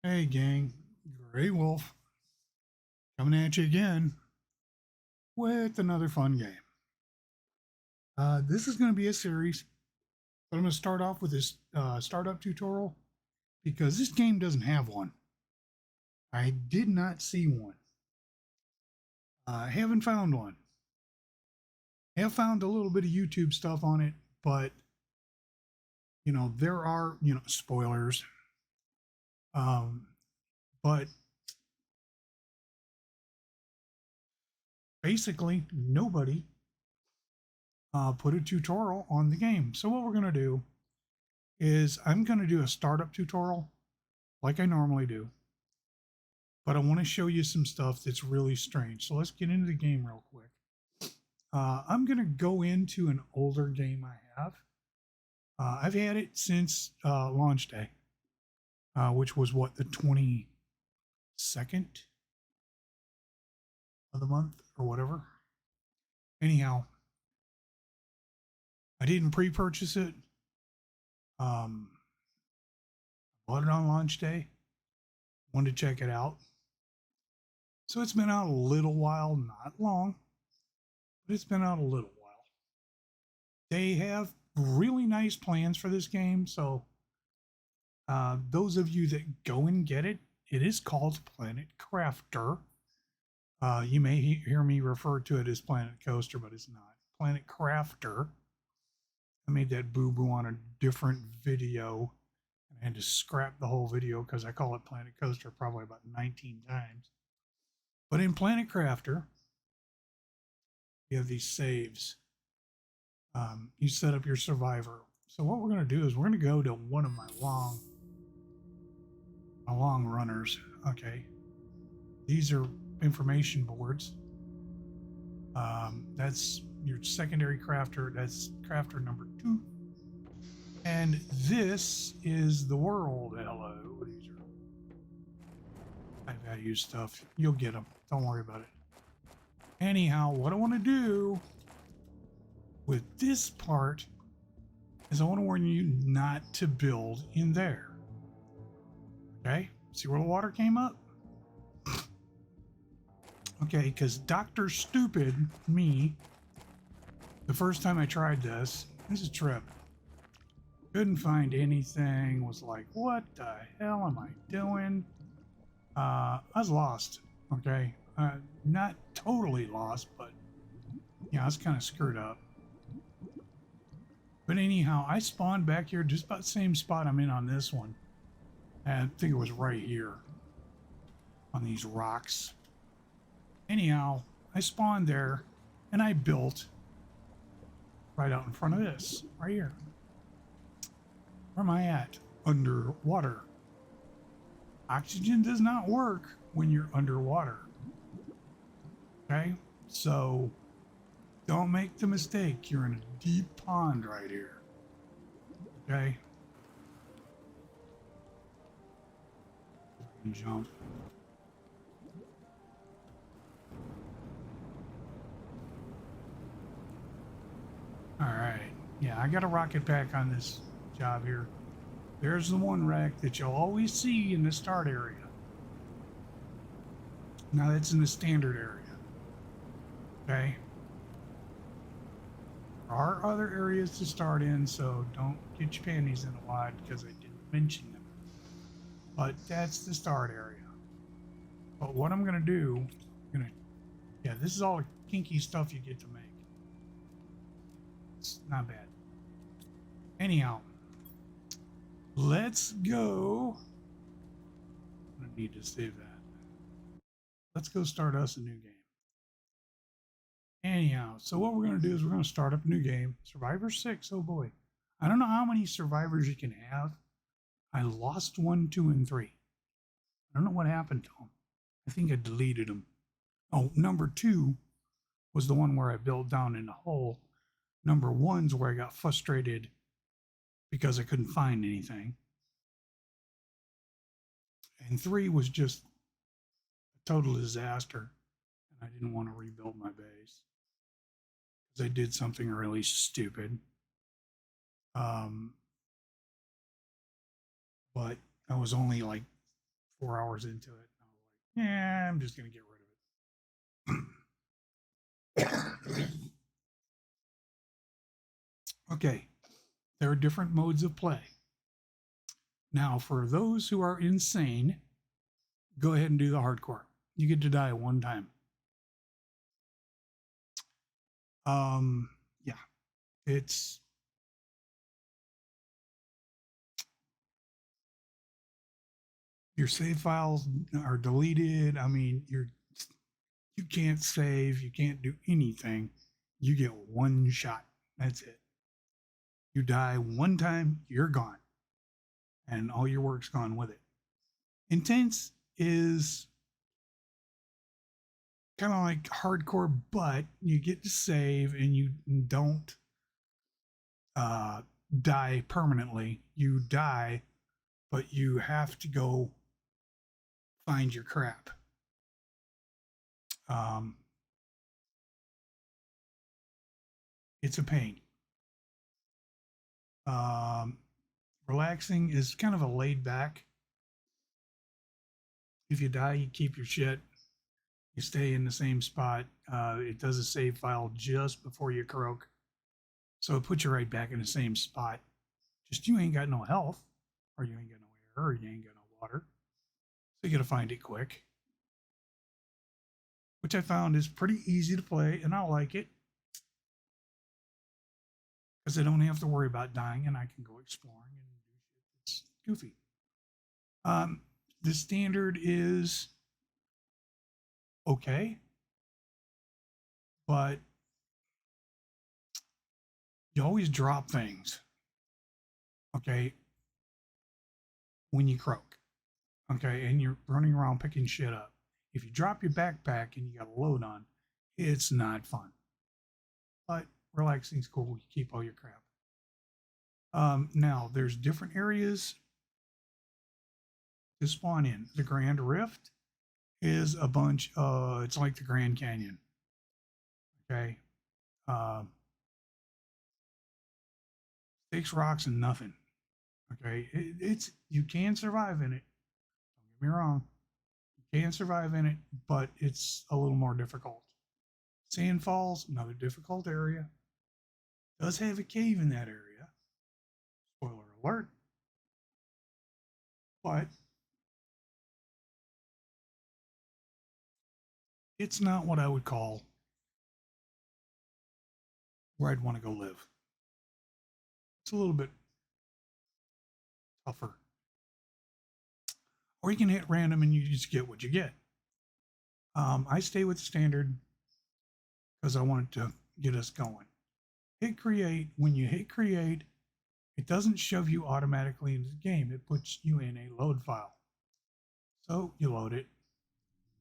Hey gang, Grey Wolf coming at you again with another fun game. This is going to be a series, but I'm going to start off with this startup tutorial because this game doesn't have one. I did not see one. I haven't found one. I have found a little bit of YouTube stuff on it, but there are spoilers. Um, but basically, nobody put a tutorial on the game. So what we're going to do is I'm going to do a startup tutorial like I normally do, but I want to show you some stuff that's really strange. So let's get into the game real quick. I'm going to go into an older game I have. I've had it since launch day, which was what, the 22nd of the month or whatever. Anyhow, I didn't pre-purchase it. Bought it on launch day. Wanted to check it out. So it's been out a little while, not long, but it's been out a little while. They have really nice plans for this game. So those of you that go and get it, it is called Planet Crafter. You may hear me refer to it as Planet Coaster, but it's not. Planet Crafter. I made that boo-boo on a different video. I had to scrap the whole video because I call it Planet Coaster probably about 19 times. But in Planet Crafter, you have these saves. You set up your survivor. So what we're going to do is we're going to go to one of my long runners. Okay. These are information boards. That's your secondary crafter. That's crafter number 2. And this is the world. Hello. These are high value stuff. You'll get them. Don't worry about it. Anyhow, what I want to do with this part is I want to warn you not to build in there. Okay? See where the water came up? Okay, because Dr. Stupid, me, the first time I tried this is a trip. Couldn't find anything. Was like, what the hell am I doing? I was lost. Okay, not totally lost, but yeah, I was kind of screwed up. But anyhow, I spawned back here just about the same spot I'm in on this one. I think it was right here on these rocks. Anyhow, I spawned there and I built right out in front of this, right here. Where am I at? Underwater. Oxygen does not work when you're underwater. Okay? So don't make the mistake. You're in a deep pond right here. Okay? And jump. All right. Yeah, I got a rocket pack on this job here. There's the one wreck that you'll always see in the start area. Now that's in the standard area. Okay. There are other areas to start in, so don't get your panties in a wad because I didn't mention them. But that's the start area. But what I'm gonna do, yeah, this is all the kinky stuff you get to make. It's not bad. Anyhow, let's go. I'm gonna need to save that. Let's go start us a new game. Anyhow, so what we're going to do is we're going to start up a new game. Survivor 6, oh boy. I don't know how many survivors you can have. I lost 1, 2, and 3. I don't know what happened to them. I think I deleted them. Oh, number 2 was the one where I built down in the hole. Number 1's where I got frustrated because I couldn't find anything. And 3 was just a total disaster. And I didn't want to rebuild my base. I did something really stupid. But I was only like 4 hours into it. I was like, yeah, I'm just going to get rid of it. Okay, there are different modes of play. Now, for those who are insane, go ahead and do the hardcore. You get to die one time. Yeah, it's your save files are deleted. I mean, you can't save, you can't do anything. You get one shot. That's it. You die one time, you're gone. And all your work's gone with it. Intense is kind of like hardcore, but you get to save and you don't die permanently. You die, but you have to go find your crap. It's a pain. Relaxing is kind of a laid back. If you die, you keep your shit. You stay in the same spot. It does a save file just before you croak. So it puts you right back in the same spot. Just you ain't got no health, or you ain't got no air, or you ain't got no water. So you got to find it quick. Which I found is pretty easy to play, and I like it. Because I don't have to worry about dying, and I can go exploring and do shit that's goofy. The standard is okay, but you always drop things, okay, when you croak, okay, and you're running around picking shit up. If you drop your backpack and you got a load on, it's not fun. But relaxing's cool. You keep all your crap. Now, there's different areas to spawn in. The Grand Rift is a bunch of, it's like the Grand Canyon. Okay. Sticks, rocks, and nothing. Okay. It's, you can survive in it. Don't get me wrong. You can survive in it, but it's a little more difficult. Sand Falls, another difficult area. Does have a cave in that area. Spoiler alert. But it's not what I would call where I'd want to go live. It's a little bit tougher. Or you can hit random and you just get what you get. I stay with the standard because I want it to get us going. Hit create. When you hit create, it doesn't shove you automatically into the game. It puts you in a load file. So you load it.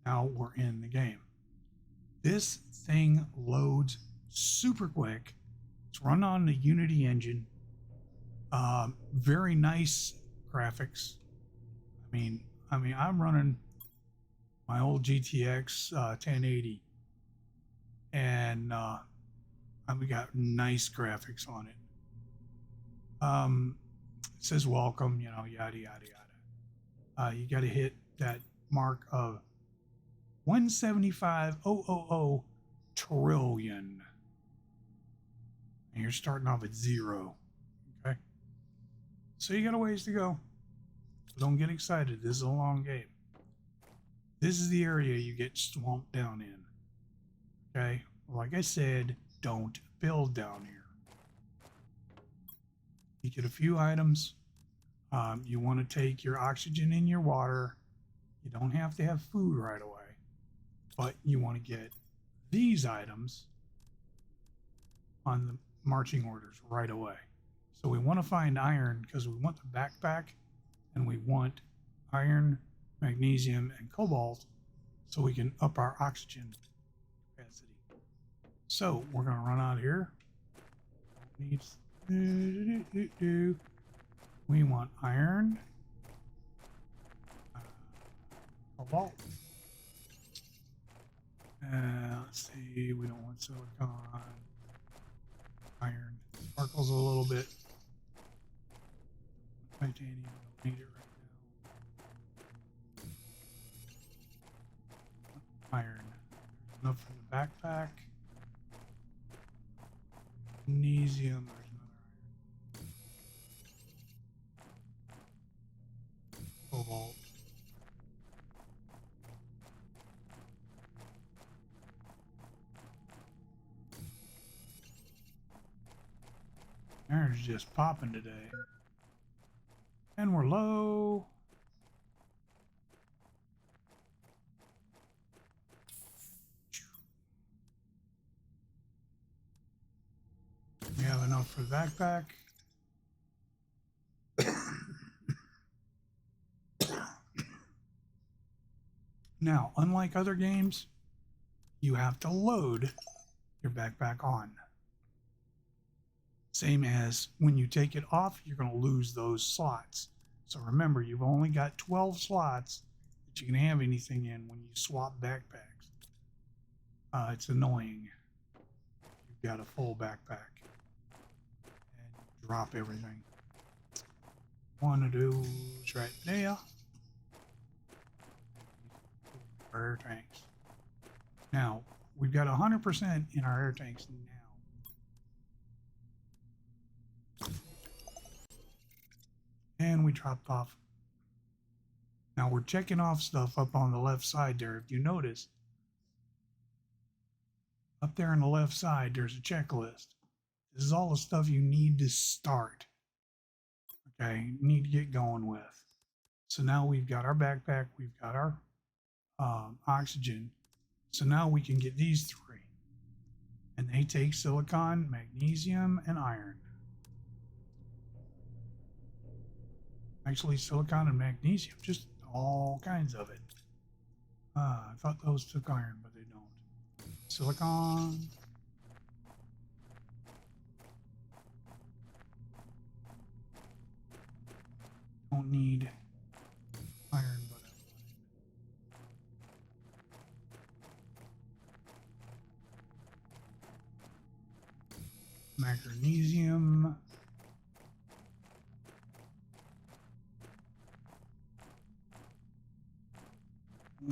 Now we're in the game. This thing loads super quick. It's run on the Unity engine. Very nice graphics. I mean, I'm running my old GTX 1080, and we got nice graphics on it. It says welcome, yada yada yada. You got to hit that mark of 175,000 trillion, and you're starting off at 0. Okay, so you got a ways to go. Don't get excited. This is a long game. This is the area you get swamped down in. Okay? Like I said, don't build down here. You get a few items. You want to take your oxygen and your water. You don't have to have food right away. But you want to get these items on the marching orders right away. So we want to find iron because we want the backpack, and we want iron, magnesium, and cobalt so we can up our oxygen capacity. So we're going to run out here. We want iron, cobalt. Let's see, we don't want silicon. Iron sparkles a little bit. Titanium, we don't need it right Iron. Enough for the backpack. Magnesium. There's another iron. Cobalt. Iron's just popping today. And we're low. We have enough for the backpack. Now, unlike other games, you have to load your backpack on. Same as when you take it off, you're going to lose those slots. So remember, you've only got 12 slots that you can have anything in when you swap backpacks. It's annoying. You've got a full backpack and you drop everything. One of those right there. Our air tanks. Now, we've got 100% in our air tanks now. And we dropped off. Now we're checking off stuff up on the left side there. If you notice, up there on the left side, there's a checklist. This is all the stuff you need to start. Okay, need to get going with. So now we've got our backpack, we've got our oxygen. So now we can get these three. And they take silicon, magnesium, and iron. Actually, silicon and magnesium, just all kinds of it. I thought those took iron, but they don't. Silicon. Don't need iron, but magnesium.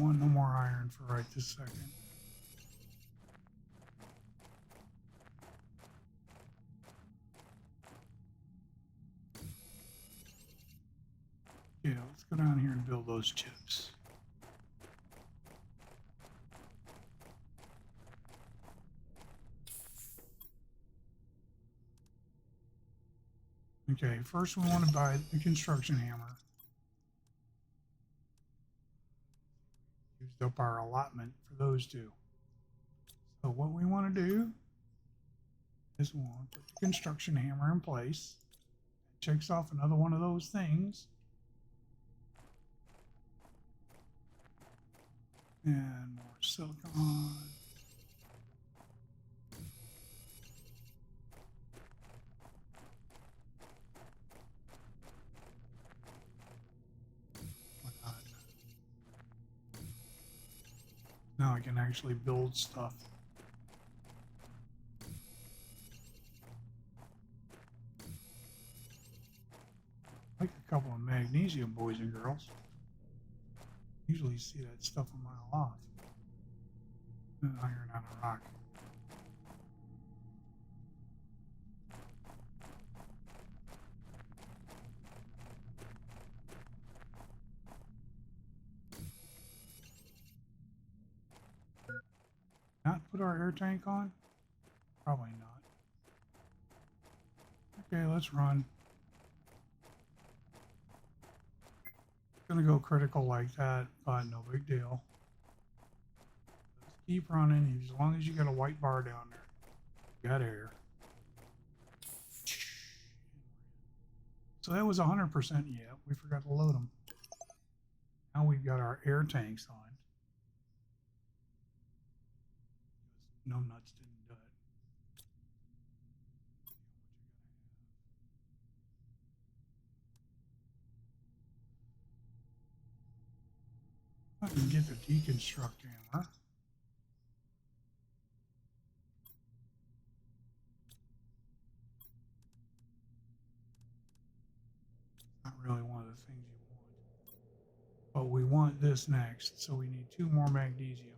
No more iron for right this second. Yeah, let's go down here and build those chips. Okay, first we want to buy the construction hammer. Used up our allotment for those two. So what we want to do is we want to put the construction hammer in place. It checks off another one of those things. And more silicon. Now I can actually build stuff. Like a couple of magnesium boys and girls. Usually see that stuff a mile off. Iron on a rock. Not put our air tank on? Probably not. Okay, let's run. It's gonna go critical like that, but no big deal. Let's keep running as long as you got a white bar down there. You got air. So that was 100% yet. We forgot to load them. Now we've got our air tanks on. No nuts didn't do it. I can get the deconstruct hammer. Not really one of the things you want. But we want this next, so we need 2 more magnesium.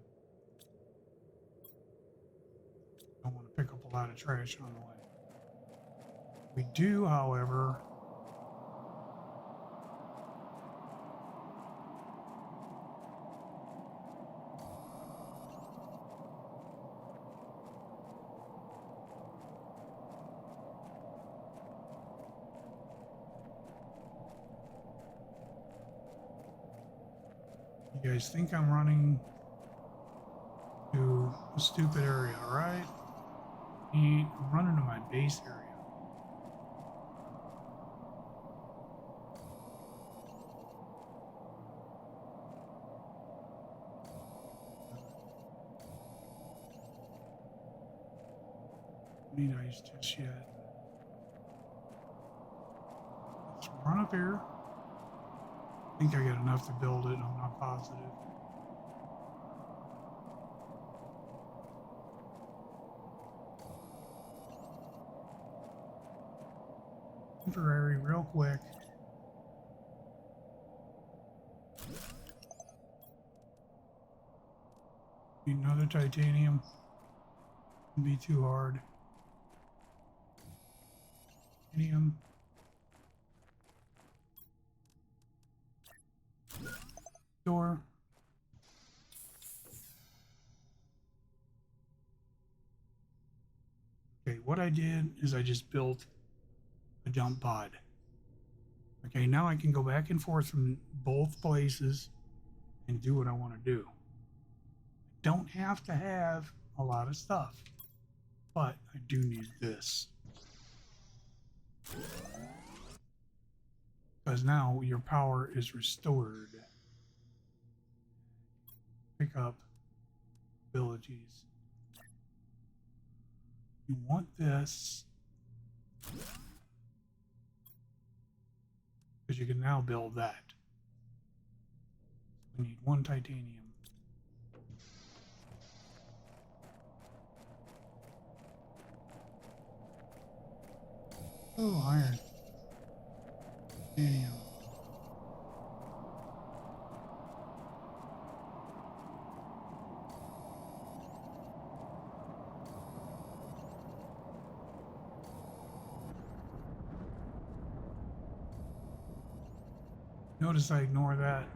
a lot of trash on the way. We do, however, you guys think I'm running to a stupid area, right? I'm running to my base area. Need ice just yet. Let's run up here. I think I got enough to build it. I'm not positive. Temporary, real quick. Need another titanium. Wouldn't be too hard. Titanium. Door. Okay, what I did is I just built a jump pod. Okay, now I can go back and forth from both places and do what I want to do. Don't have to have a lot of stuff, but I do need this. Because now your power is restored. Pick up abilities. You want this because you can now build that. We need one titanium. Oh, iron. Titanium. Notice I ignore that.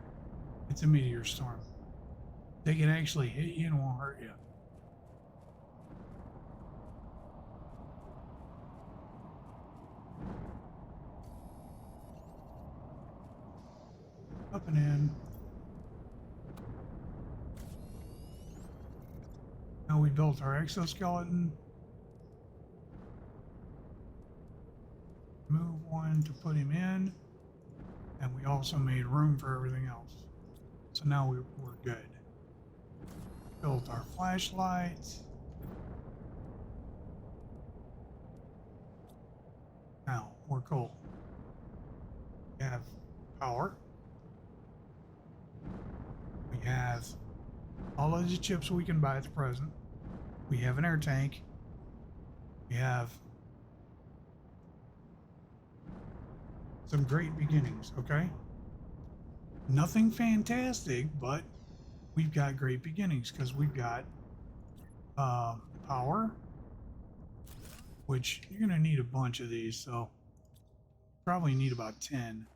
It's a meteor storm. They can actually hit you and won't hurt you. Up and in. Now we built our exoskeleton. Move one to put him in. And we also made room for everything else. So now we're good. Built our flashlights. Now we're cool. We have power. We have all of the chips we can buy at the present. We have an air tank. We have some great beginnings, okay? Nothing fantastic, but we've got great beginnings because we've got power, which you're going to need a bunch of these, so probably need about 10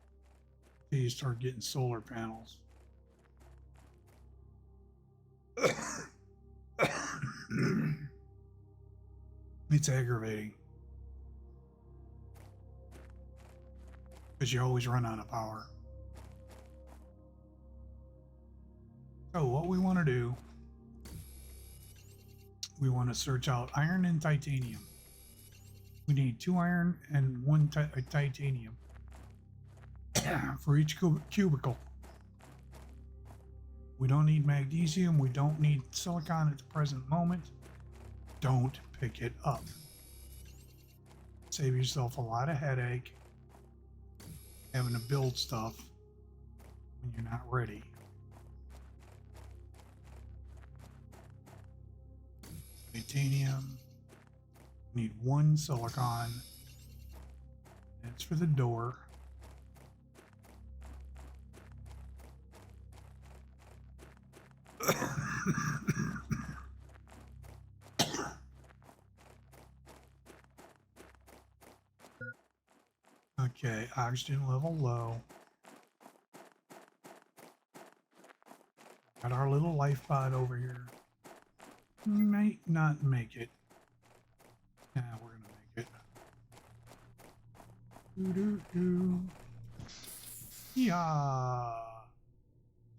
till you start getting solar panels. It's aggravating because you always run out of power. So what we want to do, we want to search out iron and titanium. We need 2 iron and 1 titanium for each cubicle. We don't need magnesium. We don't need silicon at the present moment. Don't pick it up. Save yourself a lot of headache having to build stuff when you're not ready. Titanium. Need 1 silicon. That's for the door. Okay, oxygen level low. Got our little life pod over here. Might not make it. Nah, we're gonna make it. Doo-doo-doo. Yeah.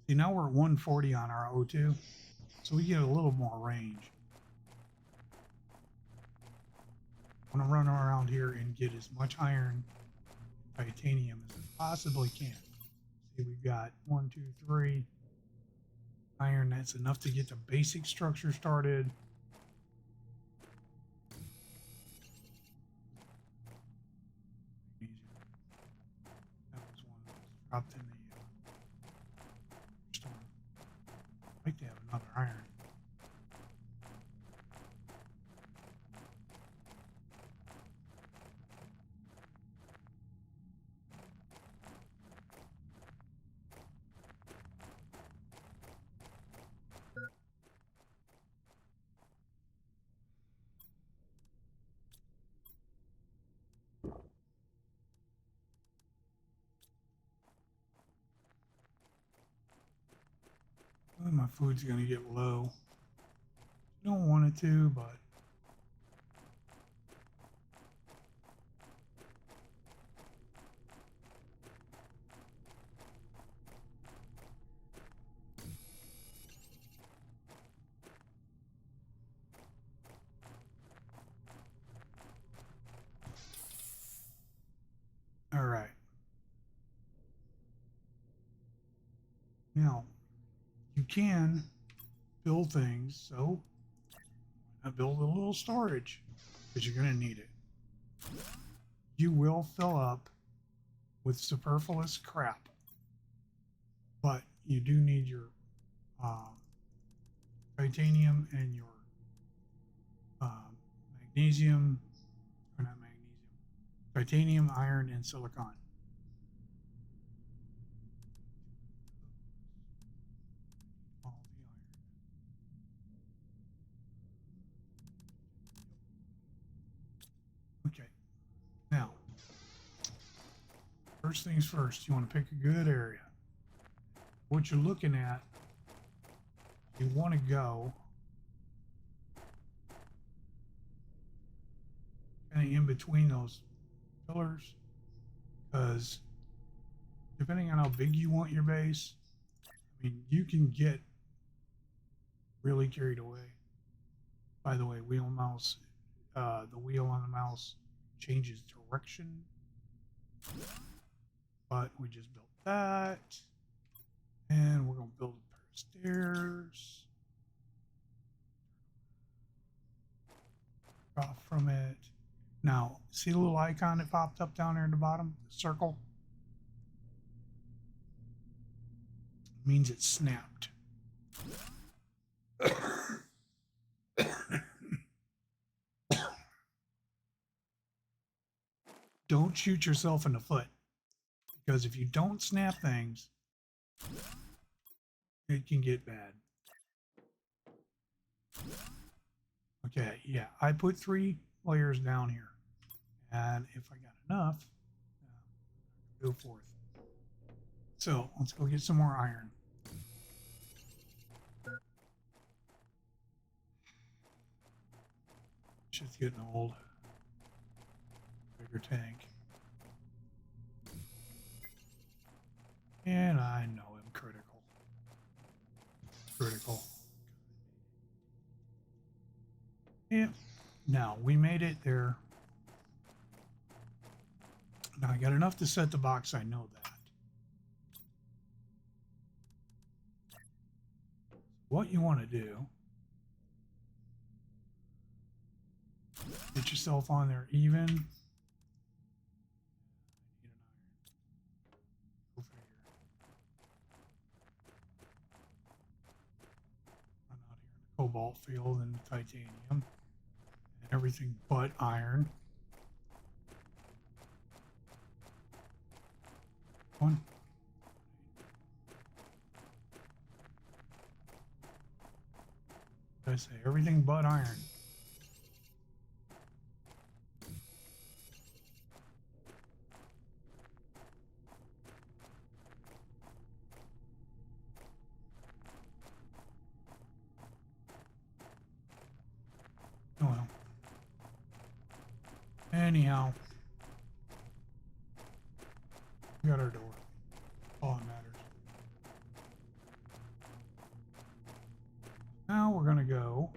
See, now we're at 140 on our O2, so we get a little more range. I want to run around here and get as much iron and titanium as I possibly can. See, we've got 1, 2, 3 iron. That's enough to get the basic structure started. That was one that was dropped in the storm. I'd like to have another iron. Well, my food's going to get low. Don't want it to, but all right. Now, you can build things, so I build a little storage because you're going to need it. You will fill up with superfluous crap, but you do need your titanium and your magnesium, or not magnesium, titanium, iron, and silicon. All the iron. Okay, now, first things first, you want to pick a good area. What you're looking at, you want to go kind of in between those pillars, because depending on how big you want your base, I mean, you can get really carried away. By the way, wheel mouse, the wheel on the mouse changes direction, but we just built that, and we're going to build a pair of stairs off from it. Now, see the little icon that popped up down there in the bottom, the circle? It means it's snapped. Don't shoot yourself in the foot, because if you don't snap things, it can get bad. Okay, yeah, I put 3 layers down here, and if I got enough, go forth. So let's go get some more iron. Shit's getting old. Bigger tank. And I know I'm critical. Critical. Yeah. Now we made it there. Now I got enough to set the box, I know that. What you want to do, get yourself on there even. Go figure. I'm out here in the cobalt field and titanium and everything but iron. One. I say everything but iron. Anyhow, we got our door. All that matters. Now we're gonna go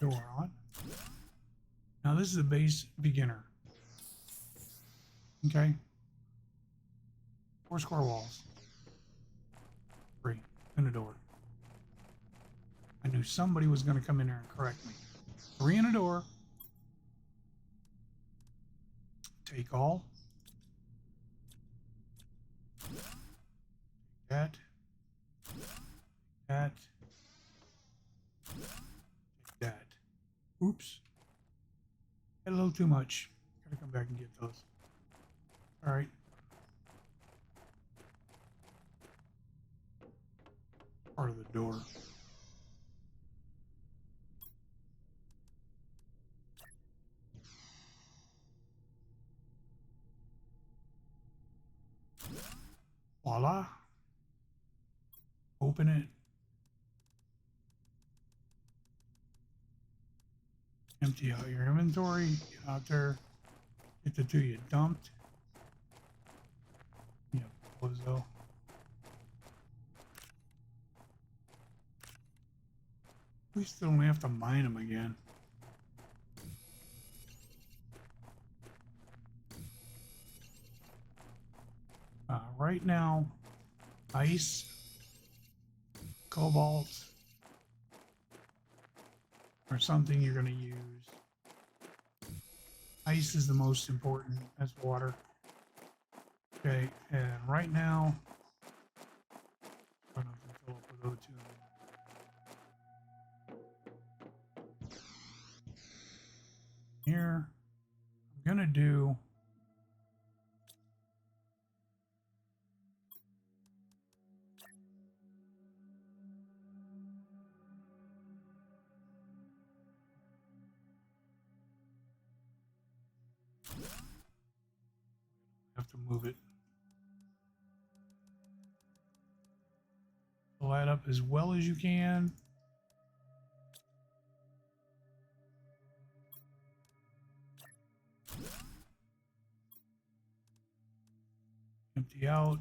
door on. Now this is a base beginner. Okay. 4 square walls. 3 and a door. I knew somebody was going to come in there and correct me. 3 and a door. Take all. That. That. That. Oops. Had a little too much. Gotta come back and get those. All right. Part of the door. Voila. Open it. Empty out your inventory. Get out there. Get the 2 you dumped. Yep, bozo. We still don't have to mine them again. Right now, ice, cobalt, or something you're going to use. Ice is the most important. That's water. Okay, and right now, I don't know if I can fill up with O2. Here, I'm going to do have to move it. Fill that up as well as you can. Empty out.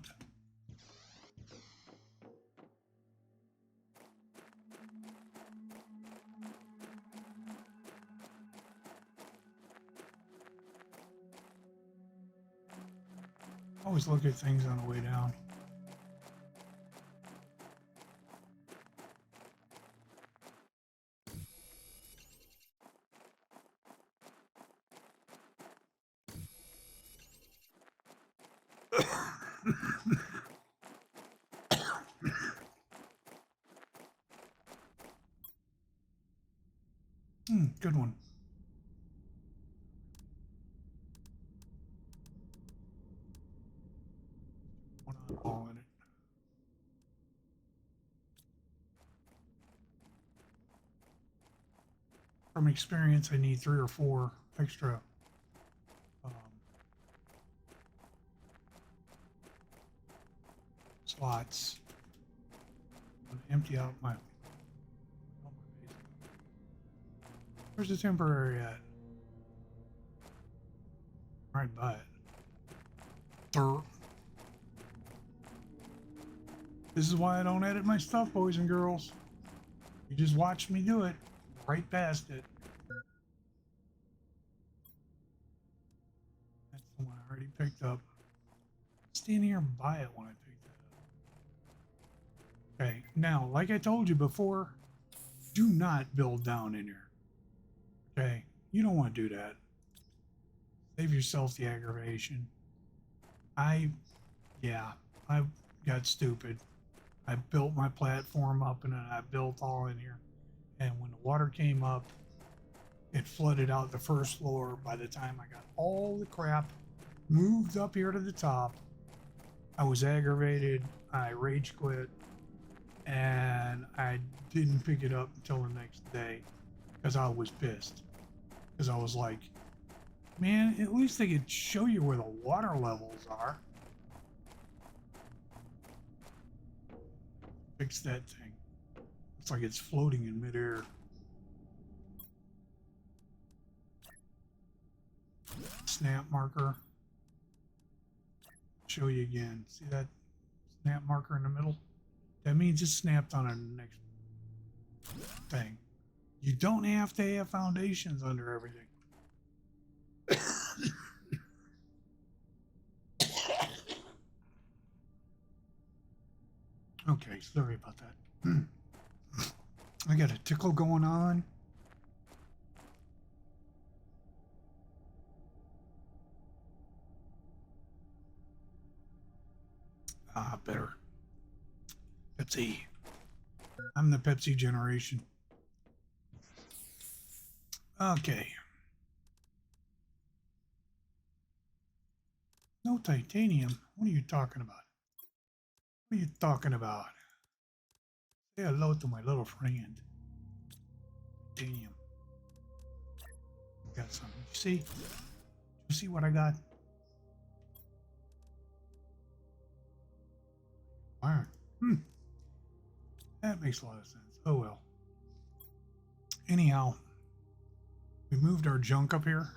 Always look at things on the way down. Good one. One eyeball in it. From experience, I need 3 or 4 extra slots. I'm gonna empty out my. Where's the temporary at? Right by it. This is why I don't edit my stuff, boys and girls. You just watch me do it. Right past it. That's the one I already picked up. Stand here and buy it when I pick that up. Okay, now, like I told you before, do not build down in here. Okay, you don't want to do that. Save yourself the aggravation. I got stupid. I built my platform up and then I built all in here. And when the water came up, it flooded out the first floor. By the time I got all the crap moved up here to the top, I was aggravated. I rage quit and I didn't pick it up until the next day because I was pissed. Because I was like, man, at least they could show you where the water levels are. Fix that thing. It's like it's floating in midair. snap marker. Show you again. See that snap marker in the middle? That means it's snapped on a next thing. You don't have to have foundations under everything. Okay, sorry about that. I got a tickle going on. Better. Pepsi. I'm the Pepsi generation. Okay. No titanium? What are you talking about? What are you talking about? Say hello to my little friend. Titanium. Got some. You see? You see what I got? Iron. That makes a lot of sense. Oh well. Anyhow, we moved our junk up here.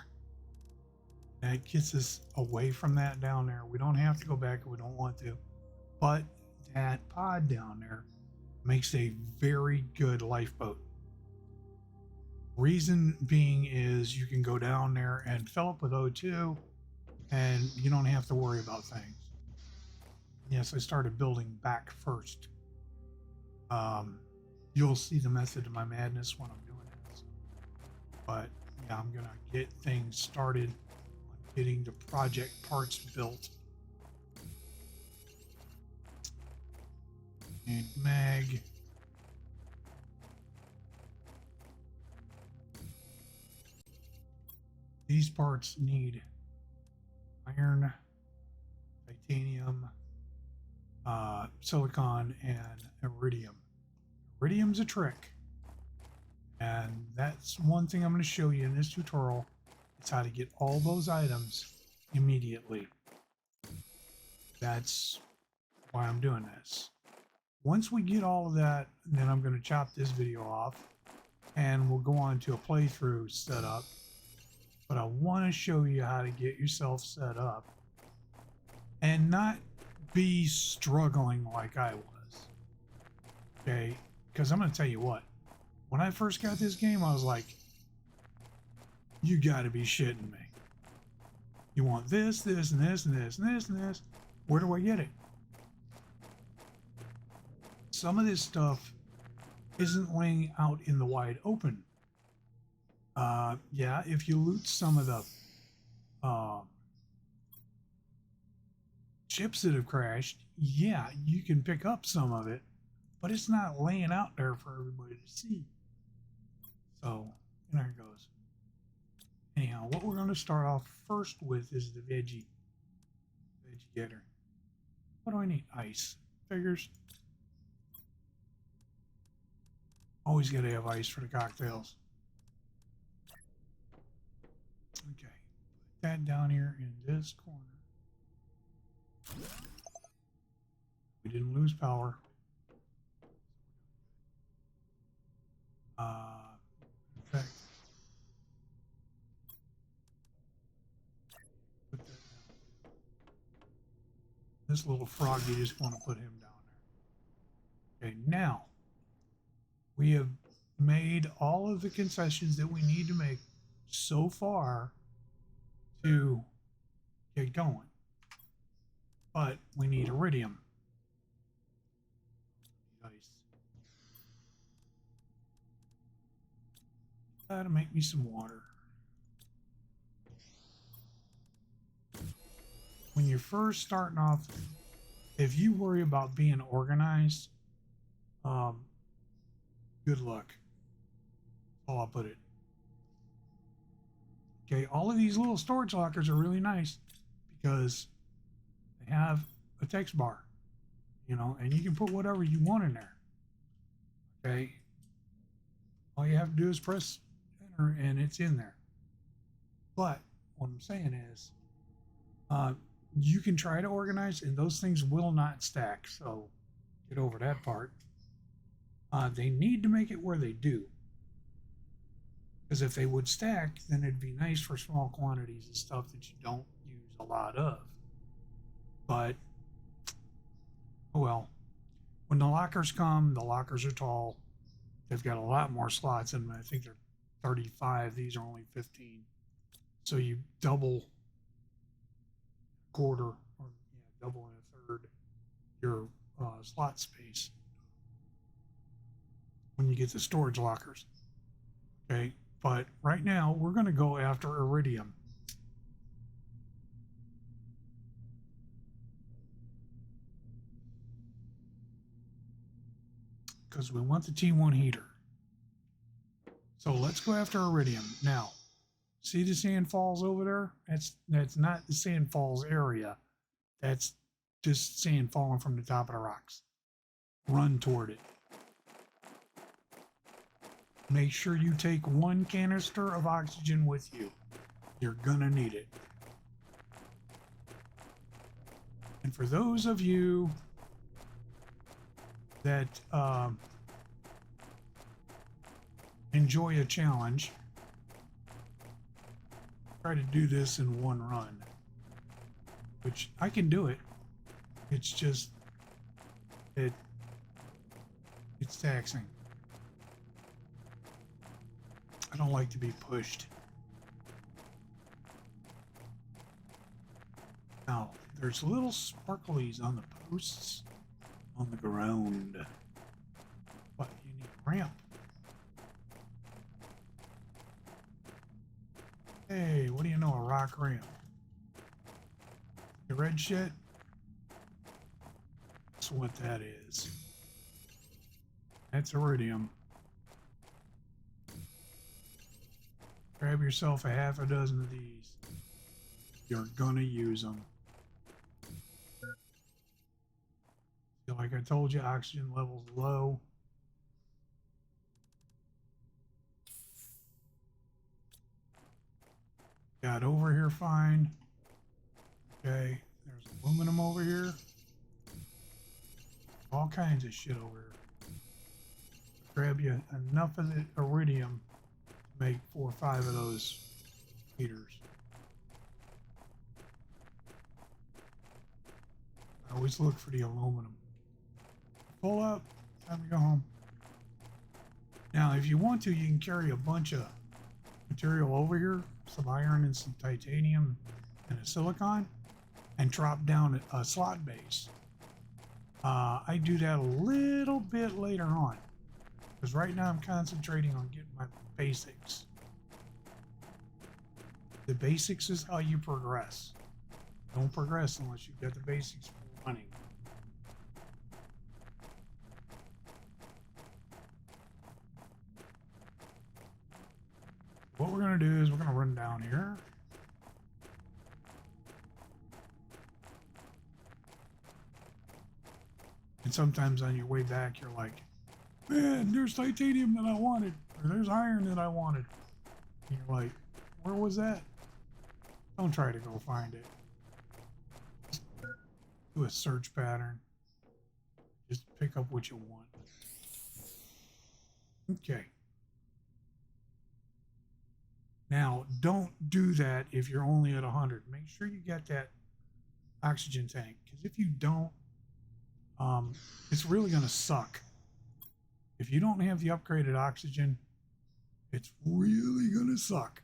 That gets us away from that down there. We don't have to go back if we don't want to. But that pod down there makes a very good lifeboat. Reason being is you can go down there and fill up with O2 and you don't have to worry about things. Yes, I started building back first. You'll see the method of my madness when I'm doing this. But yeah, I'm gonna get things started on getting the project parts built. And mag. These parts need iron, titanium, silicon, and iridium. Iridium's a trick. And that's one thing I'm going to show you in this tutorial. It's how to get all those items immediately. That's why I'm doing this. Once we get all of that, then I'm going to chop this video off and we'll go on to a playthrough setup. But I want to show you how to get yourself set up and not be struggling like I was. Okay? Because I'm going to tell you what. When I first got this game, I was like, you got to be shitting me. You want this, this, and this, and this, and this, and this. Where do I get it? Some of this stuff isn't laying out in the wide open. Yeah, if you loot some of the ships that have crashed, yeah, you can pick up some of it, but it's not laying out there for everybody to see. So, there it goes. Anyhow, what we're going to start off first with is the veggie getter. What do I need? Ice. Figures. Always got to have ice for the cocktails. Okay, put that down here in this corner. We didn't lose power. In fact, put that down. This little frog, you just want to put him down there. Okay, now we have made all of the concessions that we need to make so far to get going. But we need iridium. Ice. Gotta make me some water. When you're first starting off, if you worry about being organized, good luck. That's all I'll put it. Okay, all of these little storage lockers are really nice because they have a text bar, you know, and you can put whatever you want in there. Okay, all you have to do is press enter and it's in there. But what I'm saying is, you can try to organize and those things will not stack. So get over that part. They need to make it where they do. Because if they would stack, then it'd be nice for small quantities of stuff that you don't use a lot of. But, oh well. When the lockers come, the lockers are tall. They've got a lot more slots in them. I think they're 35. These are only 15. So you double quarter, or yeah, double and a third your slot space when you get the storage lockers. Okay, but right now we're going to go after iridium. Because we want the T1 heater. So let's go after iridium. Now, see the sand falls over there? That's not the sand falls area. That's just sand falling from the top of the rocks. Run toward it. Make sure you take 1 canister of oxygen with you. You're gonna need it. And for those of you that enjoy a challenge, try to do this in 1 run. Which I can do it. It's just it's taxing. I don't like to be pushed. Now, there's little sparklies on the posts on the ground. But you need a ramp. Hey, what do you know, a rock ramp? The red shit? That's what that is. That's iridium. Grab yourself a half a dozen of these. You're gonna use them. So like I told you, oxygen levels low. Got over here fine. Okay, there's aluminum over here. All kinds of shit over here. Grab you enough of the iridium to make 4 or 5 of those heaters. I always look for the aluminum. Pull up, time to go home. Now, if you want to, you can carry a bunch of material over here, some iron and some titanium and a silicon, and drop down a slot base. I do that a little bit later on, because right now I'm concentrating on getting my basics. The basics is how you progress. Don't progress unless you've got the basics running. What we're going to do is we're going to run down here. And sometimes on your way back, you're like, man, there's titanium that I wanted, or there's iron that I wanted. And you're like, where was that? Don't try to go find it. Just do a search pattern. Just pick up what you want. Okay. Now, don't do that if you're only at 100. Make sure you get that oxygen tank, because if you don't, it's really going to suck. If you don't have the upgraded oxygen, it's really going to suck.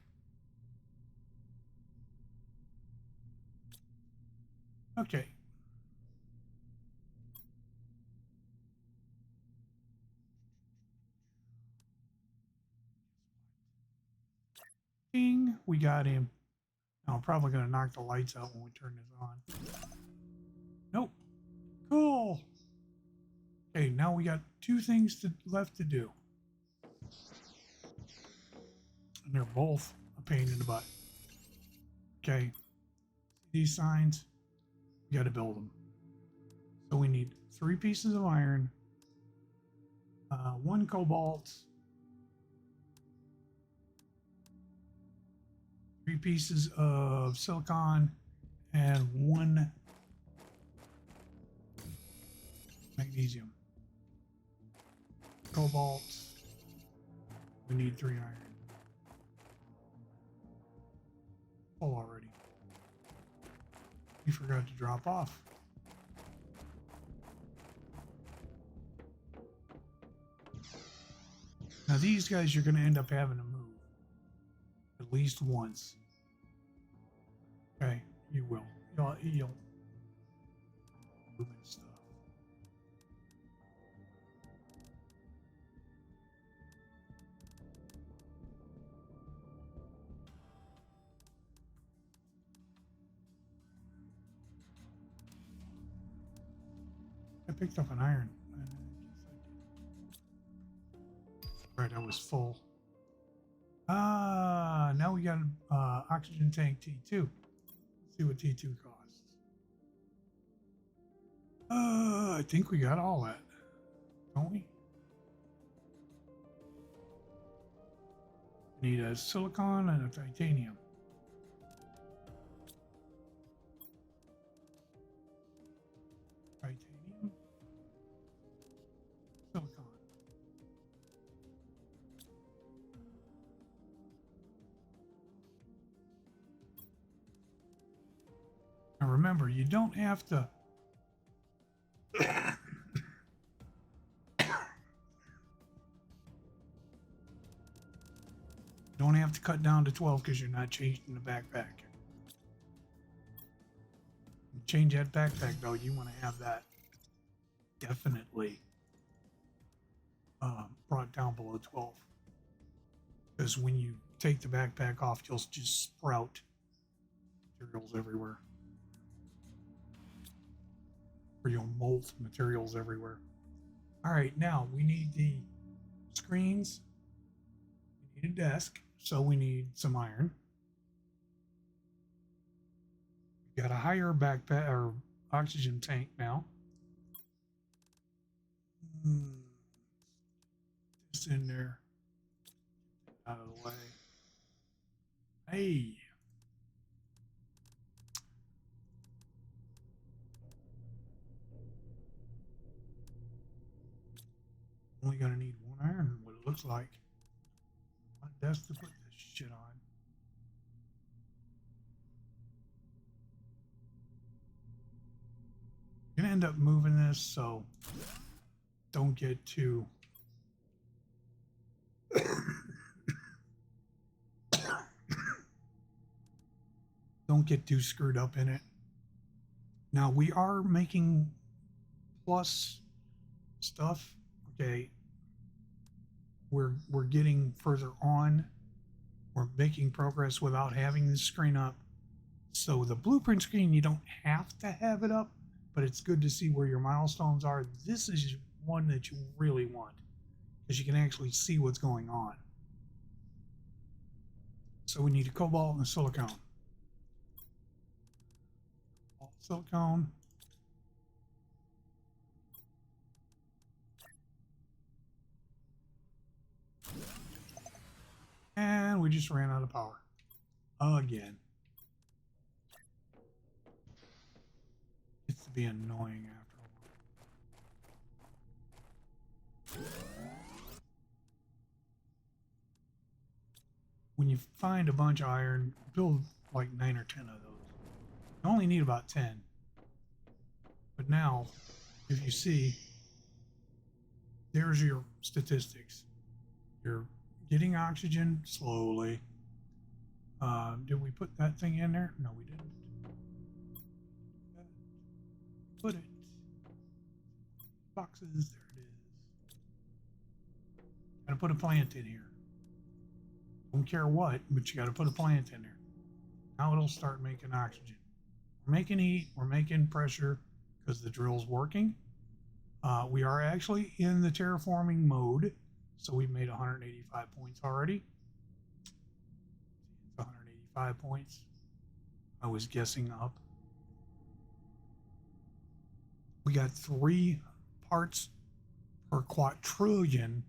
Okay. Ding, we got him. Now I'm probably going to knock the lights out when we turn this on. Nope. Cool. Okay, now we got 2 things left to do. And they're both a pain in the butt. Okay. These signs, we got to build them. So we need 3 pieces of iron, 1 cobalt, 3 pieces of silicon, and 1 magnesium. Cobalt, we need 3 iron. full already. We forgot to drop off. Now these guys you're going to end up having to move at least once. Okay, you will. You'll move and stuff. I picked up an iron. Right, I was full. Now we got oxygen tank T2. Let's see what T2 costs. I think we got all that, don't we? Need a silicon and a titanium. Titanium. Silicon. Now remember, you don't have to don't have to cut down to 12 because you're not changing the backpack. You change that backpack though, you want to have that definitely brought down below 12. Because when you take the backpack off, you'll just sprout materials everywhere. Or you'll molt materials everywhere. All right, now we need the screens. We need a desk, so we need some iron. We got a higher backpack or oxygen tank now. This in there. Out of the way. Hey. Only gonna need one iron, what it looks like. One desk to put this shit on. Gonna end up moving this, so don't get too don't get too screwed up in it. Now we are making plus stuff. Okay, we're getting further on. We're making progress without having this screen up. So the blueprint screen, you don't have to have it up, but it's good to see where your milestones are. This is one that you really want because you can actually see what's going on. So we need a cobalt and a silicone. Silicone. And we just ran out of power. Again. It's to be annoying after a while. When you find a bunch of iron, build like 9 or 10 of those. You only need about 10. But now, if you see, there's your statistics. You're getting oxygen slowly. Did we put that thing in there? No, we didn't. Put it. Boxes, there it is. Gotta put a plant in here. Don't care what, but you gotta put a plant in there. Now it'll start making oxygen. We're making heat, we're making pressure because the drill's working. We are actually in the terraforming mode, so we've made 185 points already. 185 points. I was guessing up. We got 3 parts per quadrillion.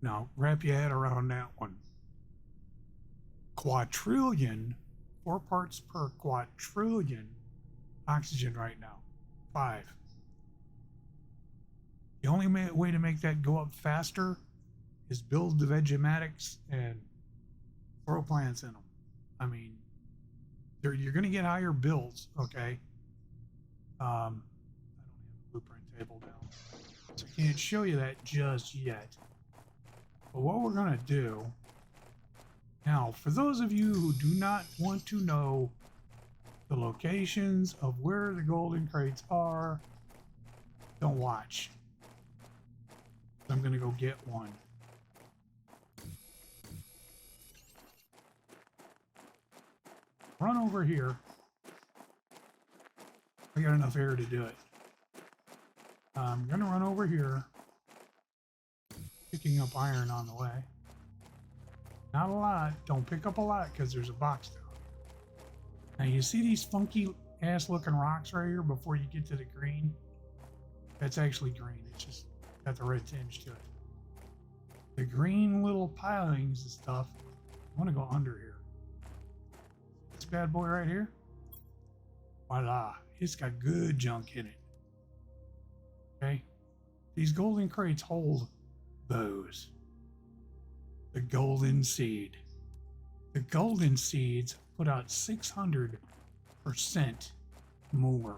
Now, wrap your head around that one. Quadrillion, 4 parts per quadrillion oxygen right now. 5. The only way to make that go up faster is build the Vegematics and throw plants in them. I mean, you're going to get higher bills, okay? I don't have a blueprint table down, so I can't show you that just yet. But what we're going to do now, for those of you who do not want to know the locations of where the golden crates are, don't watch. I'm going to go get one. Run over here. I got enough air to do it. I'm going to run over here, picking up iron on the way. Not a lot. Don't pick up a lot because there's a box down here. Now you see these funky ass looking rocks right here before you get to the green? That's actually green. It's just got the red tinge to it. The green little pilings and stuff. I want to go under here. This bad boy right here. Voila. It's got good junk in it. Okay. These golden crates hold those. The golden seed. The golden seeds put out 600% more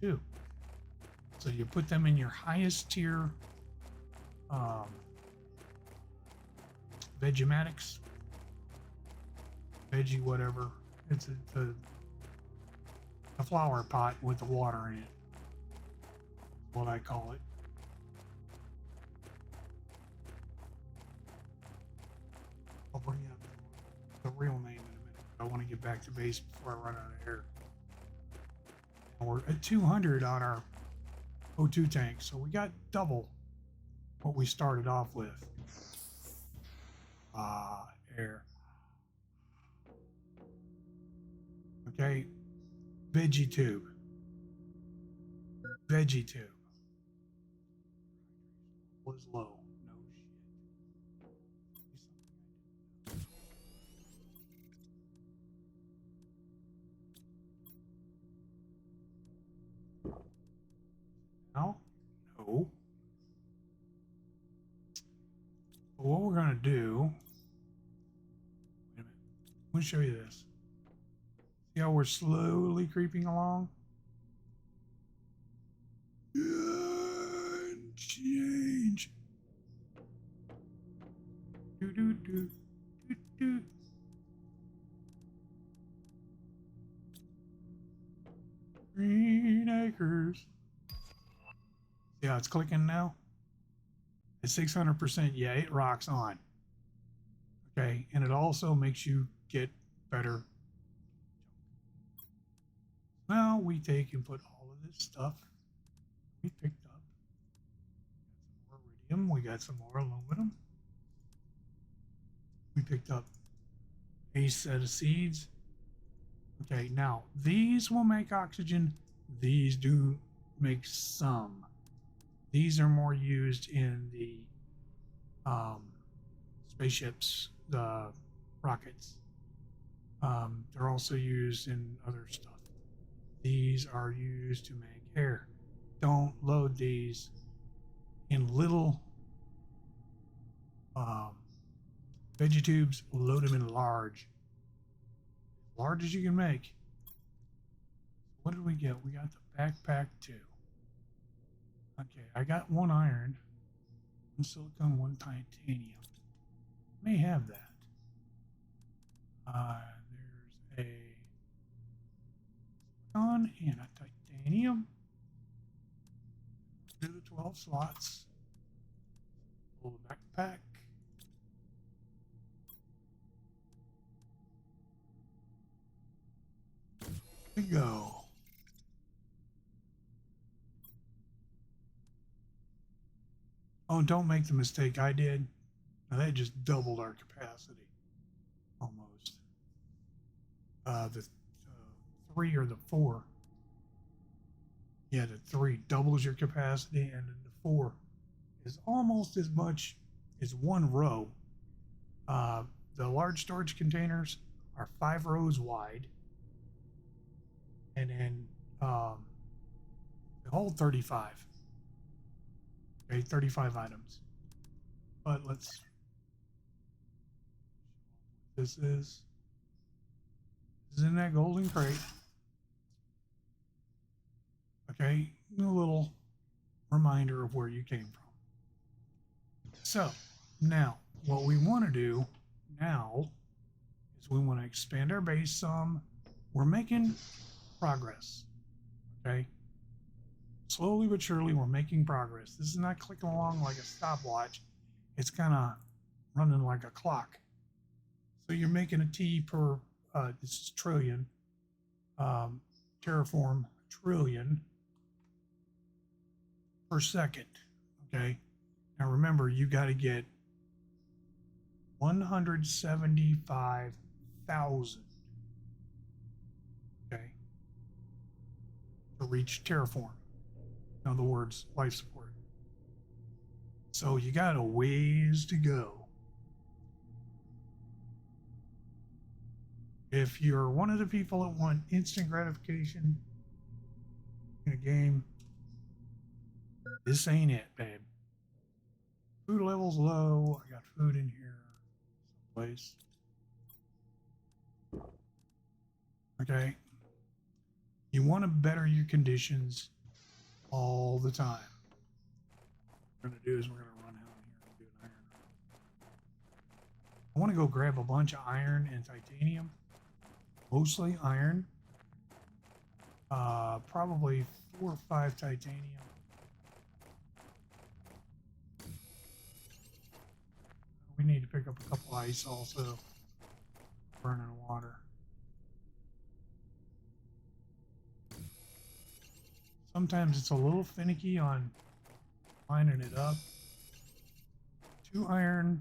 O2. So you put them in your highest tier Vegematics, veggie whatever. It's a flower pot with the water in it. What I call it. I'll bring you up the real name in a minute. I want to get back to base before I run out of air. And we're at 200 on our O2 tank, so we got double what we started off with. Air. Okay, veggie tube. Veggie tube. Was low. No shit. Now, no. But what we're gonna do. Wait a minute. Let me show you this. See how we're slowly creeping along? Change. Do do do do do. Green acres. Yeah, it's clicking now. At 600%, yeah, it rocks on. Okay, and it also makes you get better. Now we take and put all of this stuff we picked up. Some more iridium, we got some more aluminum. We picked up a set of seeds. Okay, now these will make oxygen. These do make some. These are more used in the spaceships, the rockets. They're also used in other stuff. These are used to make air. Don't load these in little veggie tubes. Load them in large. Large as you can make. What did we get? We got the backpack too. Okay, I got one iron, one silicon, one titanium. May have that. There's a silicon and a titanium. Do the 12 slots. Pull the backpack. There we go. Oh, don't make the mistake I did. Now that just doubled our capacity. Almost. The 3 or the 4. Yeah, the 3 doubles your capacity, and then the 4 is almost as much as one row. The large storage containers are 5 rows wide, and then they hold 35. Okay, 35 items. But let's. This is is in that golden crate. Okay, a little reminder of where you came from. So now what we want to do now is we want to expand our base some. We're making progress. Okay, slowly but surely we're making progress. This is not clicking along like a stopwatch. It's kind of running like a clock. So you're making a T per, this is trillion, terraform trillion per second. Okay. Now remember, you got to get 175,000. Okay. To reach terraform. In other words, life support. So you got a ways to go. If you're one of the people that want instant gratification in a game, this ain't it, babe. Food level's low. I got food in here someplace. Okay. You want to better your conditions all the time. What we're going to do is we're going to run out here and do an iron. I want to go grab a bunch of iron and titanium. Mostly iron. Probably 4 or 5 titanium. We need to pick up a couple ice also. Burning water. Sometimes it's a little finicky on lining it up. 2 iron,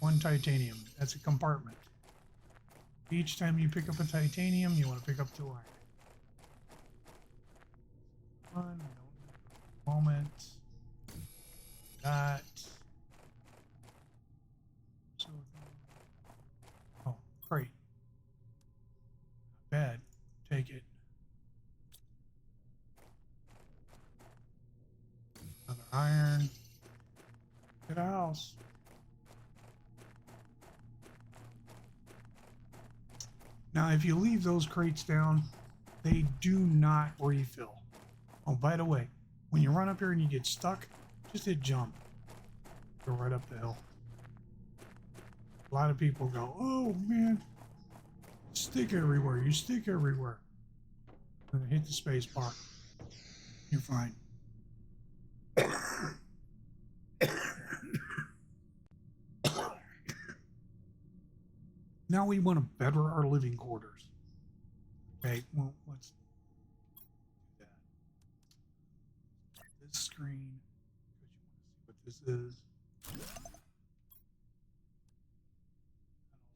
1 titanium. That's a compartment. Each time you pick up a titanium, you want to pick up 2 iron. 1, I don't need a moment. That. So, oh, great. Not bad. Take it. Another iron. Get a house. Now, if you leave those crates down, they do not refill. Oh, by the way, when you run up here and you get stuck, just hit jump. Go right up the hill. A lot of people go, oh man, stick everywhere. You stick everywhere. And then hit the space bar. You're fine. Now we want to better our living quarters. Okay, well, let's do that. This screen, because you want to see what this is.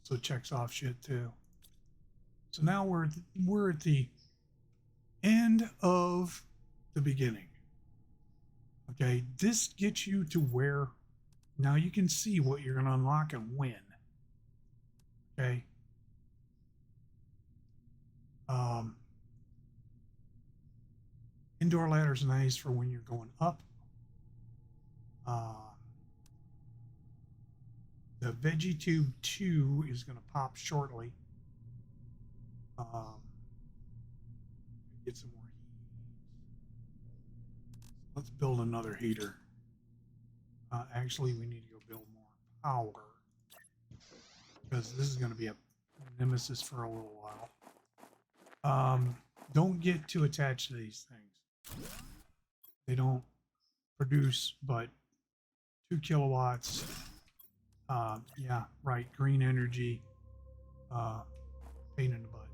It also checks off shit too. So now we're at the end of the beginning. Okay, this gets you to where now you can see what you're going to unlock and when. Okay. Indoor ladder is nice for when you're going up. The Veggie Tube 2 is going to pop shortly. Get some more heat. Let's build another heater. Actually, we need to go build more power, because this is going to be a nemesis for a little while. Don't get too attached to these things. They don't produce but 2 kilowatts. Yeah, right. Green energy. Pain in the butt.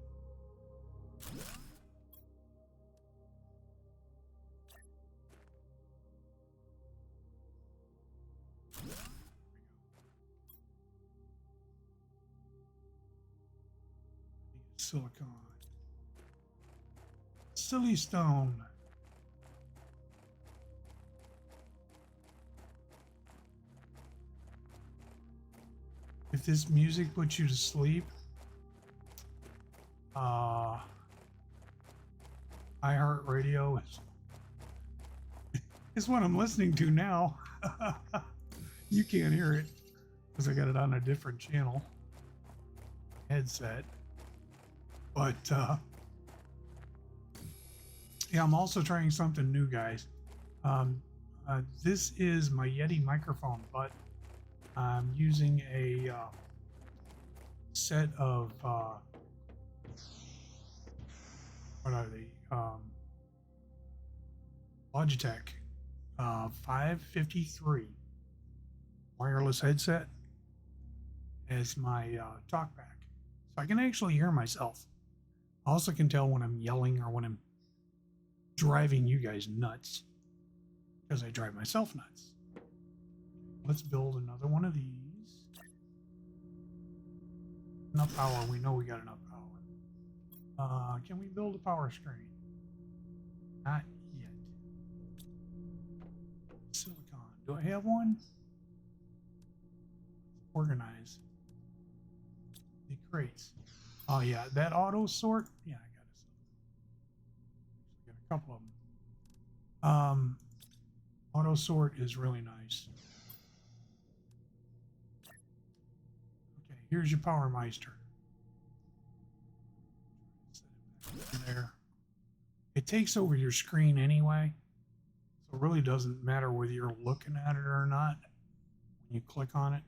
Silicon. Silly stone. If this music puts you to sleep, iHeartRadio is what I'm listening to now. You can't hear it because I got it on a different channel headset. But yeah, I'm also trying something new, guys. This is my Yeti microphone, but I'm using a set of what are they? Logitech 553 wireless headset as my talkback, so I can actually hear myself. I also can tell when I'm yelling or when I'm driving you guys nuts, because I drive myself nuts. Let's build another one of these. Enough power. We know we got enough power. Can we build a power screen? Not yet. Silicon. Do I have one? Organize the crates. Oh yeah, that auto sort. Yeah, I got it. Got a couple of them. Auto sort is really nice. Okay, here's your Power Meister. There. It takes over your screen anyway, so it really doesn't matter whether you're looking at it or not when you click on it.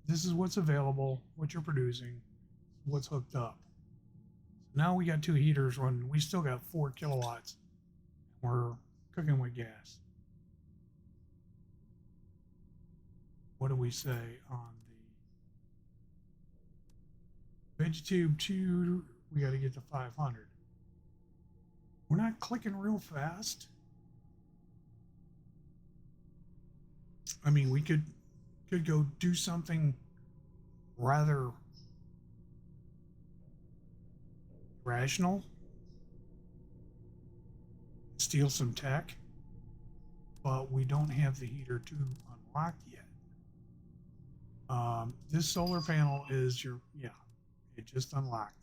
This is what's available, what you're producing, what's hooked up. So now we got two heaters running. We still got 4 kilowatts. We're cooking with gas. What do we say on the VegTube 2? We got to get to 500. We're not clicking real fast. I mean, we could go do something rather rational, steal some tech, but we don't have the heater 2 unlocked yet. This solar panel is your, yeah, it just unlocked.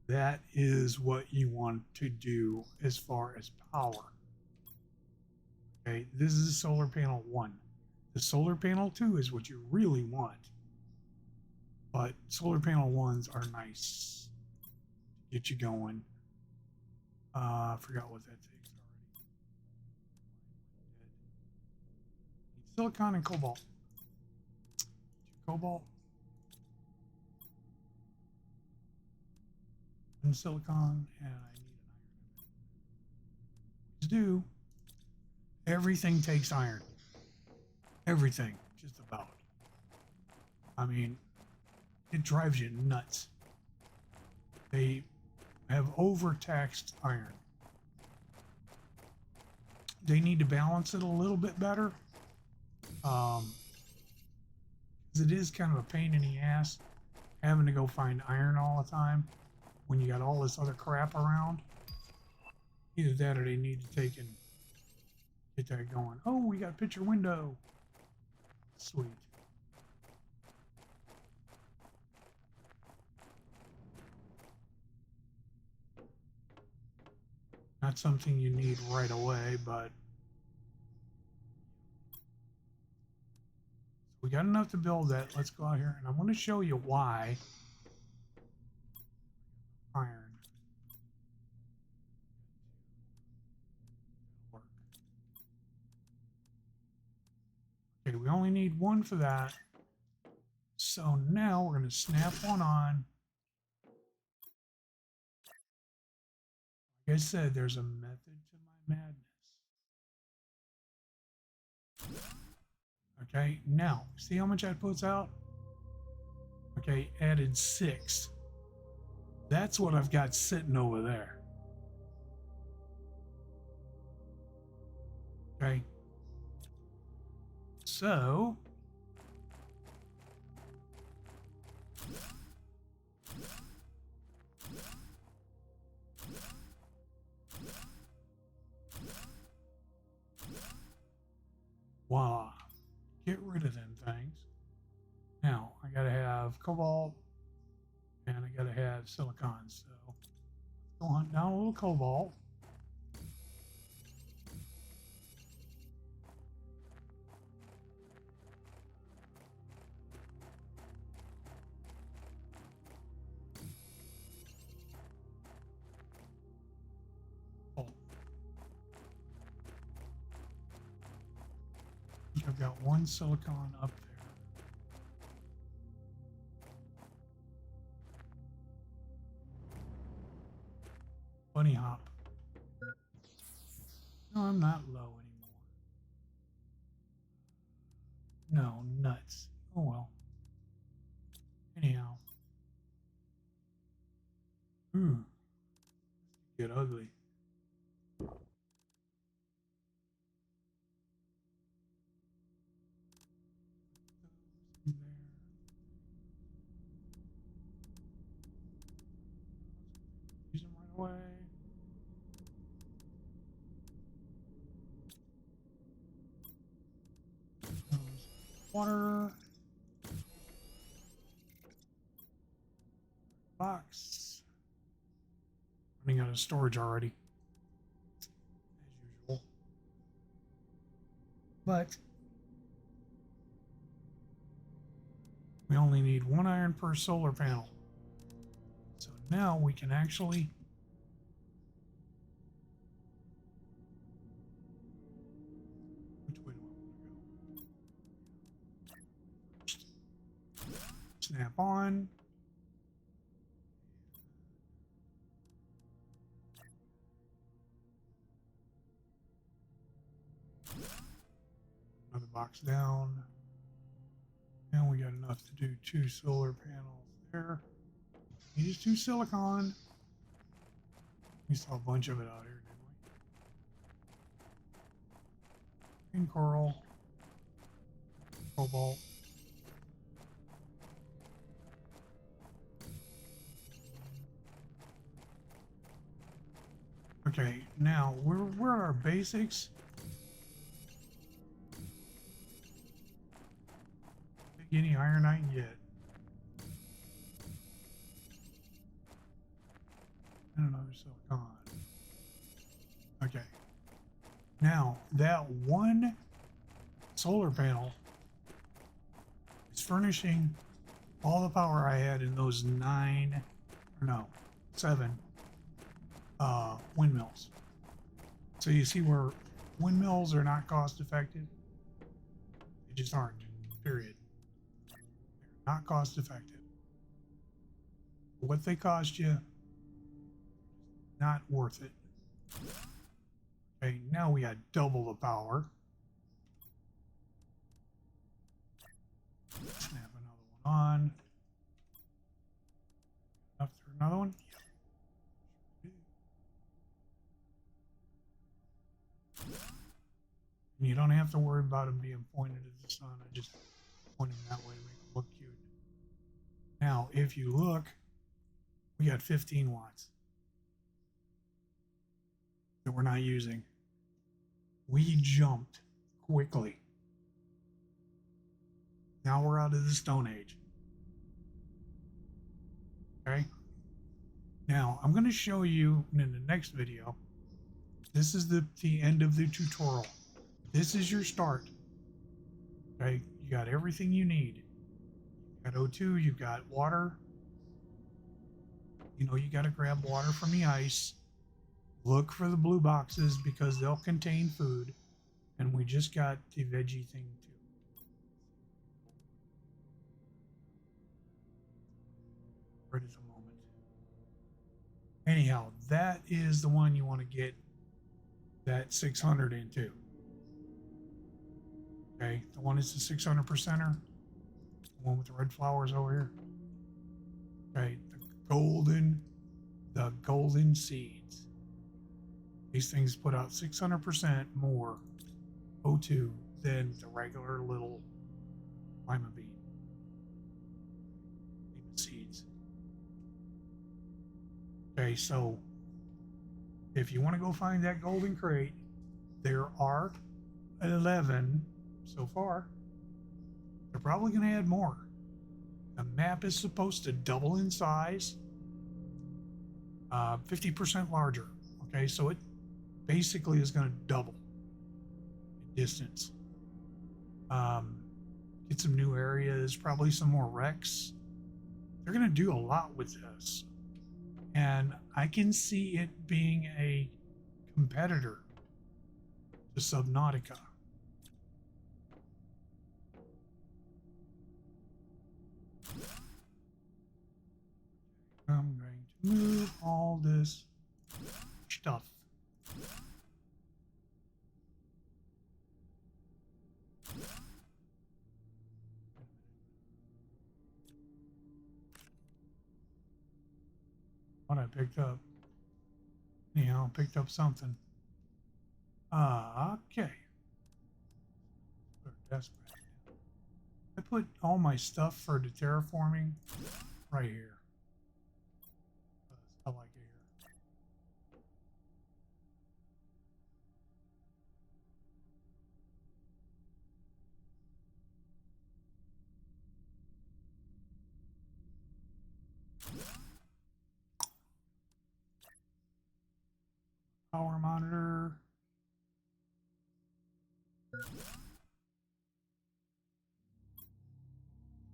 That is what you want to do as far as power. Okay, this is solar panel 1. The solar panel 2 is what you really want. But solar panel 1s are nice to get you going. I forgot what that takes already. Silicon and cobalt. Cobalt. And silicon, and I need an iron. Do. Everything takes iron. Everything, just about. I mean, it drives you nuts. They have overtaxed iron. They need to balance it a little bit better. It is kind of a pain in the ass having to go find iron all the time when you got all this other crap around. Either that or they need to take and get that going. Oh, we got a picture window. Sweet. Not something you need right away, but we got enough to build that. Let's go out here, and I'm going to show you why iron work. Okay, we only need 1 for that. So now we're going to snap one on. Like I said, there's a method to my madness. Okay, now, see how much that puts out? Okay, added 6. That's what I've got sitting over there. Okay. So, voila. Get rid of them things. Now, I got to have cobalt and I got to have silicon. So, let's go hunt down a little cobalt. one silicon up there. Bunny hop. No, I'm not low anymore. No, nuts. Oh well. Anyhow. Get ugly. There. Use them right away. Water. Box. Running out of storage already. As usual. But we only need 1 iron per solar panel. So now we can actually which way do I want to go? Snap on. Another box down. And we got enough to do 2 solar panels there. Need just 2 silicon. We saw a bunch of it out here, didn't we? Green coral. Cobalt. Okay, now we're at our basics. Take any iron I can get. And another silicon. Okay. Now that one solar panel is furnishing all the power I had in those 7 windmills. So you see where windmills are not cost effective? They just aren't, period. They're not cost effective. What they cost you, not worth it. Okay, now we got double the power. Snap another one on. Enough for another one? You don't have to worry about them being pointed at the sun. I just point them that way to make them look cute. Now, if you look, we got 15 watts that we're not using. We jumped quickly. Now we're out of the Stone Age. Okay? Now, I'm going to show you in the next video. This is the end of the tutorial. This is your start. Okay? You got everything you need. You got O2, you've got water. You know, you got to grab water from the ice. Look for the blue boxes because they'll contain food. And we just got the veggie thing too. Right at the moment. Anyhow, that is the one you want to get that 600 into. Okay, the one is the 600 percenter. The one with the red flowers over here. Okay, the golden seeds. These things put out 600% more O2 than the regular little lima bean seeds. Okay, so if you want to go find that golden crate, there are 11 so far. They're probably going to add more. The map is supposed to double in size, 50% larger. Okay, so it basically is going to double in distance. Get some new areas, probably some more wrecks. They're going to do a lot with this. And I can see it being a competitor to Subnautica. I'm going to move all this stuff. What I picked up. Anyhow, picked up something. Okay. Put our desk back down. I put all my stuff for the terraforming right here. I like it here. Power monitor.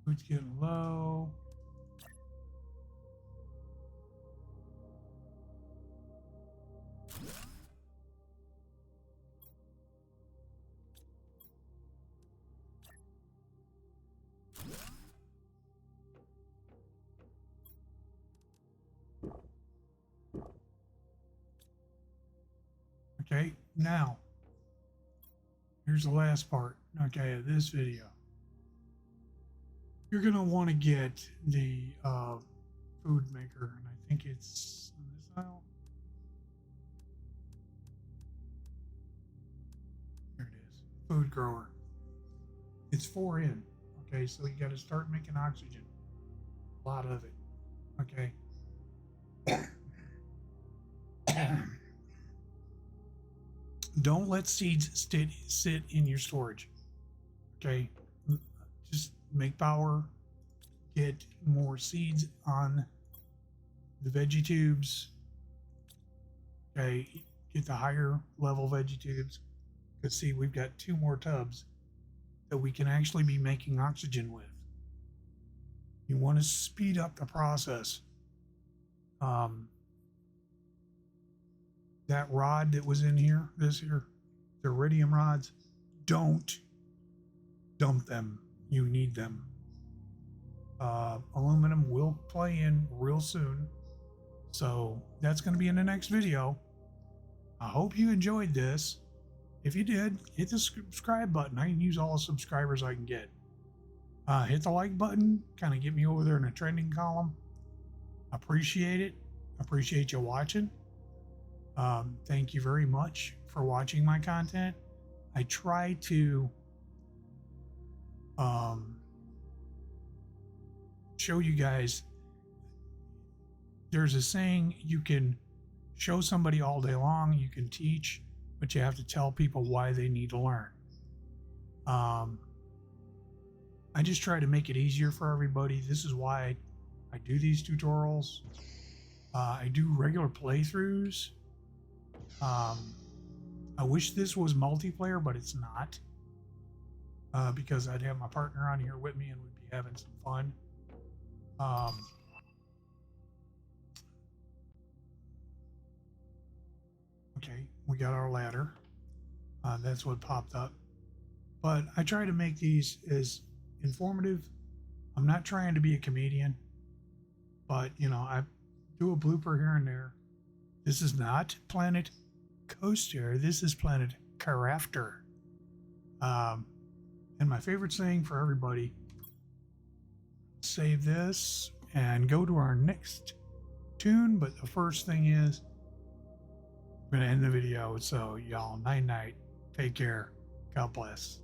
Food's getting low. Okay, now here's the last part, okay, of this video. You're gonna want to get the food maker, and I think it's on this aisle. Here it is, food grower. It's 4 in, okay, so you got to start making oxygen. A lot of it, okay. Don't let seeds sit in your storage. Okay, just make power, get more seeds on the veggie tubes. Okay, get the higher level veggie tubes. Because see, we've got 2 more tubs that we can actually be making oxygen with. You want to speed up the process. That rod that was in here, the iridium rods, don't dump them. You need them. Aluminum will play in real soon. So that's going to be in the next video. I hope you enjoyed this. If you did, hit the subscribe button. I can use all the subscribers I can get. Hit the like button. Kind of get me over there in the trending column. Appreciate it. Appreciate you watching. Thank you very much for watching my content. I try to show you guys, there's a saying, you can show somebody all day long, you can teach, but you have to tell people why they need to learn. I just try to make it easier for everybody. This is why I do these tutorials. I do regular playthroughs. I wish this was multiplayer, but it's not, because I'd have my partner on here with me and we'd be having some fun. Okay, we got our ladder. That's what popped up. But I try to make these as informative. I'm not trying to be a comedian, but you know, I do a blooper here and there. This is not Planet Coaster. This is Planet Crafter. And my favorite saying for everybody, save this and go to our next tune. But the first thing is, I'm going to end the video. So y'all, night night. Take care. God bless.